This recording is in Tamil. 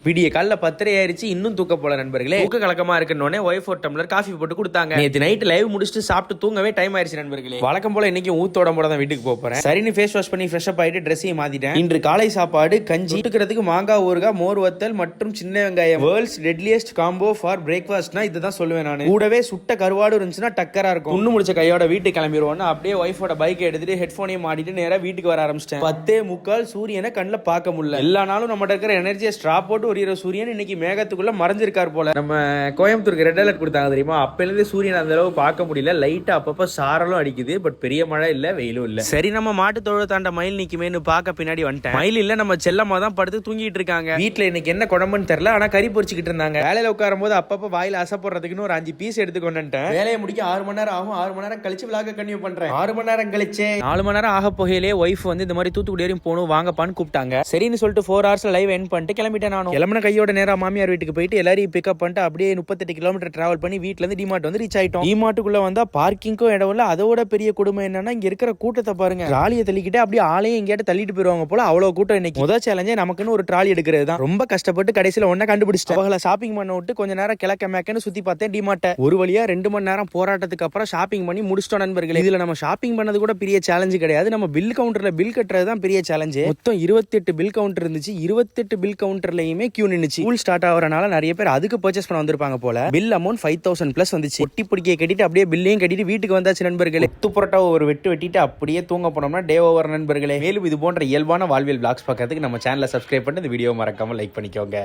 விடிய காலைல 10:30 ஆயிருச்சு, இன்னும் தூக்க போல நண்பர்களே. தூக்க கலக்கமா இருக்குன்னு ஒய்ஃப் ஒரு டம்ளர் காஃபி போட்டு கொடுத்தாங்க. நேற்று நைட் லைவ் முடிச்சுட்டு சாப்பிட்டு தூங்கவே டைம் ஆயிருச்சு நண்பர்களே. வழக்கம் போல இன்னைக்கு ஊத்தோட போல தான் வீட்டுக்கு போறேன். சரின்னு ஃபேஸ் வாஷ் பண்ணி ஃப்ரெஷ் அப் ஆயிட்டு ட்ரெஸ்ஸையும் மாத்திட்டேன். இன்று காலை சாப்பாடு கஞ்சி, தொட்டுக்கிறதுக்கு மாங்காய் ஊறுகாய், மோர் வத்தல் மற்றும் சின்ன வெங்காயம். வேர்ல்ட்ஸ் டெட்லியஸ்ட் காம்போ ஃபார் பிரேக்ஃபாஸ்ட்னா இதுதான் சொல்லுவேன் நான். கூடவே சுட்ட கருவாடு இருந்துச்சுன்னா டக்கரா இருக்கும். உண்ணு முடிச்ச கையோட வீட்டுக்கு கிளம்பிடுவோம். அப்படியே ஒய்ஃபோட பைக் எடுத்துட்டு ஹெட்போனையும் மாட்டிட்டு நேரா வீட்டுக்கு வர ஆரம்பிச்சிட்டேன். 10:45 சூரியனை கண்ணில் பார்க்க முடியல. எல்லா நாளும் நம்ம இருக்கிற எனர்ஜியை ஸ்ட்ரா போட்டு ஒரு சூரியன் இன்னைக்கு மேகத்துக்குள்ள மறைஞ்சிருக்காரு போல. நம்ம கோயம்புத்தூருக்கு ரெட் அலர்ட் கொடுத்தாங்க தெரியுமா, அப்பையிலிருந்து சூரியன் அந்த அளவு பார்க்க முடியல. லைட்டா அப்பப்ப சாரலும் அடிக்குது, பட் பெரிய மழை இல்ல, வெயிலும் இல்ல. சரி, நம்ம மாட்டு தொழு தாண்ட மயில் நிக்குமேனு பார்க்க பின்னாடி வந்துட்டேன். மயில் இல்ல, நம்ம செல்லம்மா தான் படுத்து தூங்கிட்டு இருக்காங்க. வீட்டுல இன்னைக்கு என்ன குழம்புன்னு தெரியல, ஆனா கறி பொரிச்சுக்கிட்டு இருந்தாங்க. வேலையில உட்காரும் போது அப்பப்ப வாயில அசை போடுறதுக்குன்னு ஒரு 5 பீஸ் எடுத்து கொண்டுட்டேன். வேலையை முடிக்க 6 மணி நேரம் ஆகும். 6 மணி நேரம் கழிச்சு விளாக கண்டினியூ பண்றேன். 6 மணி நேரம் கழிச்சு 4 மணி நேரம் ஆக போகையிலே ஒய்ஃப் வந்து இந்த மாதிரி தூத்துக்குடி வரையும் போகணும் வாங்கப்பான்னு கூப்பிட்டாங்க. சரின்னு சொல்லிட்டு 4 hours லைவ் எண்ட் பண்ணிட்டு கிளம்பிட்டேன். நானும் கிளம்பின கையோட நேரம் மாமியார் வீட்டுக்கு போயிட்டு எல்லாரையும் பிக்கப் பண்ணிட்டு அப்படியே 38 கிலோமீட்டர் டிராவல் பண்ணி வீட்டுல இருந்து டிமார்ட் வந்து ரீச் ஆயிட்டோம். டிமார்ட்டுக்குள்ள வந்தா பார்க்கிங்கும் இடம் இல்ல. அதோட பெரிய கொடுமை என்னன்னா, இங்க இருக்கிற கூட்டத்தை பாருங்க. ட்ராலியை தள்ளிக்கிட்டே அப்படியே ஆளையும் எங்கேயாட்டு தள்ளிட்டு போயிருவாங்க போல. அவ்வளவு கூட்டம். இன்னைக்கு முதல் சேலஞ்சே நமக்குன்னு ஒரு ட்ராலி எடுக்கிறது தான். ரொம்ப கஷ்டப்பட்டு கடைசியில ஒன்ன கண்டுபிடிச்சிட்டேன். அவங்கள ஷாப்பிங் பண்ண விட்டு கொஞ்ச நேரம் கிழக்க மேக்கன்னு சுத்தி பார்த்தேன் டிமார்ட்டை. ஒரு வழியா 2 மணி நேரம் போராட்டத்துக்கு அப்புறம் ஷாப்பிங் பண்ணி முடிச்சிட்டோம் நண்பர்களே. இதுல நம்ம ஷாப்பிங் பண்ணது கூட பெரிய சேலஞ்சு கிடையாது. நம்ம பில் கவுண்டர்ல பில் கட்டுறது தான் பெரிய சேலஞ்சு. மொத்தம் 28 பில் கவுண்டர் இருந்துச்சு. 28 பில் கவுண்டர்லயுமே கியூ நின்னுச்சு. ஸ்கூல் ஸ்டார்ட் ஆகிறனால நிறைய பேர் அதுக்கு பர்ச்சேஸ் பண்ண வந்திருப்பாங்க போல. பில் அமௌண்ட் 5000 பிளஸ் வந்துச்சு. ஒட்டி பிடிக்க கட்டிட்டு அப்படியே பில்லையும் கட்டிட்டு வீட்டுக்கு வந்தாச்சு நண்பர்களே. புரோட்டா ஒரு வெட்டிட்டு அப்படியே தூங்க போனோம்னா டே ஓவர் நண்பர்களே. மேலும் இது போன்ற இயல்பான வாழ்வியல் விளாக்ஸ் பார்க்கறதுக்கு நம்ம சேனலை சப்ஸ்கிரைப் பண்ணி இந்த வீடியோ மறக்காம லைக் பண்ணிக்கோங்க.